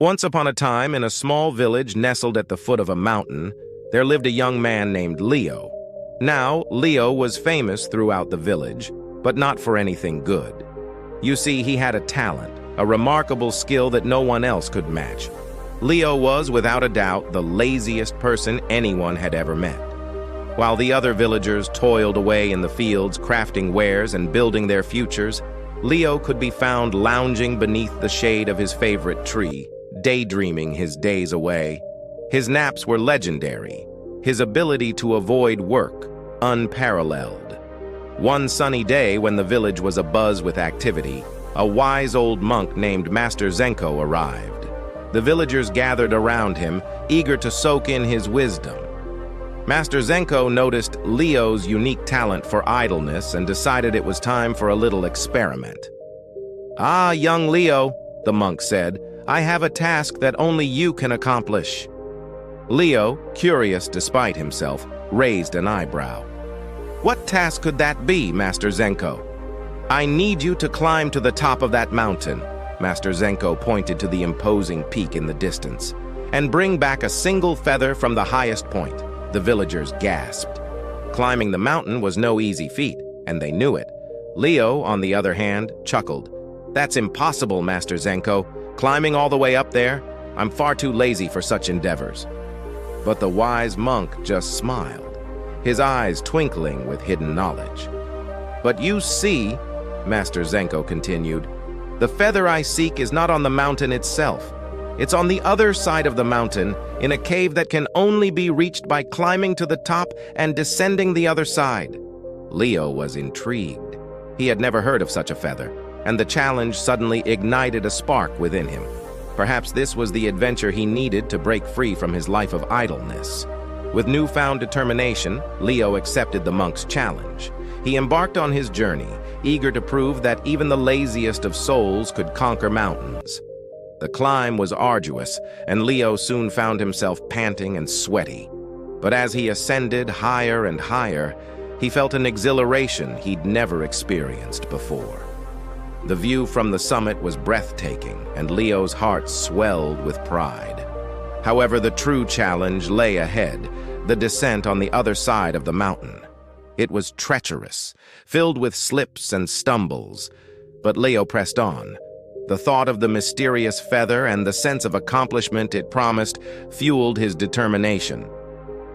Once upon a time, in a small village nestled at the foot of a mountain, there lived a young man named Leo. Now, Leo was famous throughout the village, but not for anything good. You see, he had a talent, a remarkable skill that no one else could match. Leo was, without a doubt, the laziest person anyone had ever met. While the other villagers toiled away in the fields, crafting wares and building their futures, Leo could be found lounging beneath the shade of his favorite tree, daydreaming his days away. His naps were legendary, his ability to avoid work unparalleled. One sunny day, when the village was abuzz with activity, a wise old monk named Master Zenko arrived. The villagers gathered around him, eager to soak in his wisdom. Master Zenko noticed Leo's unique talent for idleness and decided it was time for a little experiment. "Ah, young Leo," the monk said, "I have a task that only you can accomplish." Leo, curious despite himself, raised an eyebrow. "What task could that be, Master Zenko?" "I need you to climb to the top of that mountain," Master Zenko pointed to the imposing peak in the distance, "and bring back a single feather from the highest point." The villagers gasped. Climbing the mountain was no easy feat, and they knew it. Leo, on the other hand, chuckled. "That's impossible, Master Zenko. Climbing all the way up there? I'm far too lazy for such endeavors." But the wise monk just smiled, his eyes twinkling with hidden knowledge. "But you see," Master Zenko continued, "the feather I seek is not on the mountain itself. It's on the other side of the mountain, in a cave that can only be reached by climbing to the top and descending the other side." Leo was intrigued. He had never heard of such a feather, and the challenge suddenly ignited a spark within him. Perhaps this was the adventure he needed to break free from his life of idleness. With newfound determination, Leo accepted the monk's challenge. He embarked on his journey, eager to prove that even the laziest of souls could conquer mountains. The climb was arduous, and Leo soon found himself panting and sweaty. But as he ascended higher and higher, he felt an exhilaration he'd never experienced before. The view from the summit was breathtaking, and Leo's heart swelled with pride. However, the true challenge lay ahead, the descent on the other side of the mountain. It was treacherous, filled with slips and stumbles, but Leo pressed on. The thought of the mysterious feather and the sense of accomplishment it promised fueled his determination.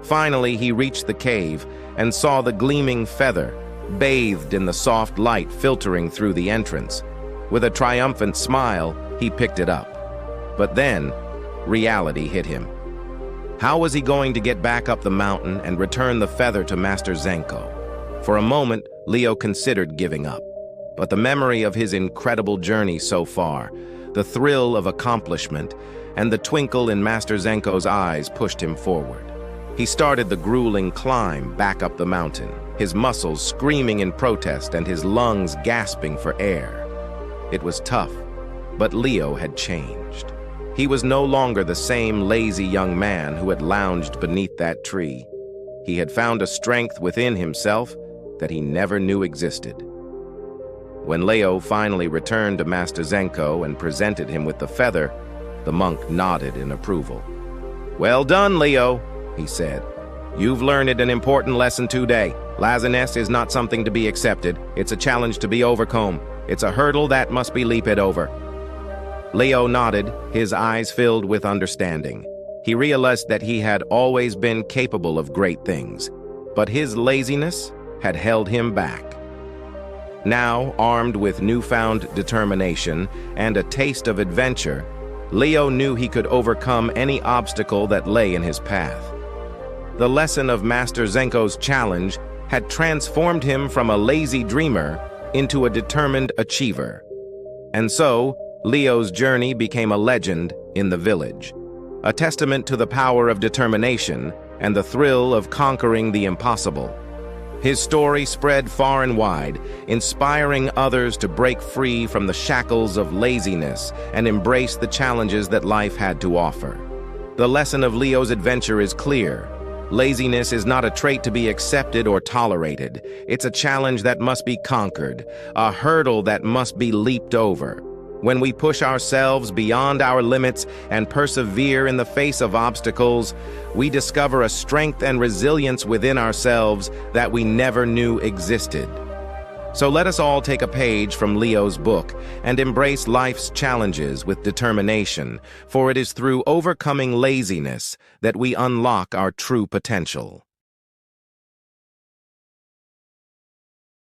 Finally, he reached the cave and saw the gleaming feather, bathed in the soft light filtering through the entrance. With a triumphant smile, he picked it up. But then, reality hit him. How was he going to get back up the mountain and return the feather to Master Zenko? For a moment, Leo considered giving up. But the memory of his incredible journey so far, the thrill of accomplishment, and the twinkle in Master Zenko's eyes pushed him forward. He started the grueling climb back up the mountain, his muscles screaming in protest and his lungs gasping for air. It was tough, but Leo had changed. He was no longer the same lazy young man who had lounged beneath that tree. He had found a strength within himself that he never knew existed. When Leo finally returned to Master Zenko and presented him with the feather, the monk nodded in approval. "Well done, Leo," he said. "You've learned an important lesson today. Laziness is not something to be accepted. It's a challenge to be overcome. It's a hurdle that must be leaped over." Leo nodded, his eyes filled with understanding. He realized that he had always been capable of great things, but his laziness had held him back. Now, armed with newfound determination and a taste of adventure, Leo knew he could overcome any obstacle that lay in his path. The lesson of Master Zenko's challenge had transformed him from a lazy dreamer into a determined achiever. And so, Leo's journey became a legend in the village, a testament to the power of determination and the thrill of conquering the impossible. His story spread far and wide, inspiring others to break free from the shackles of laziness and embrace the challenges that life had to offer. The lesson of Leo's adventure is clear. Laziness is not a trait to be accepted or tolerated. It's a challenge that must be conquered, a hurdle that must be leaped over. When we push ourselves beyond our limits and persevere in the face of obstacles, we discover a strength and resilience within ourselves that we never knew existed. So let us all take a page from Leo's book and embrace life's challenges with determination, for it is through overcoming laziness that we unlock our true potential.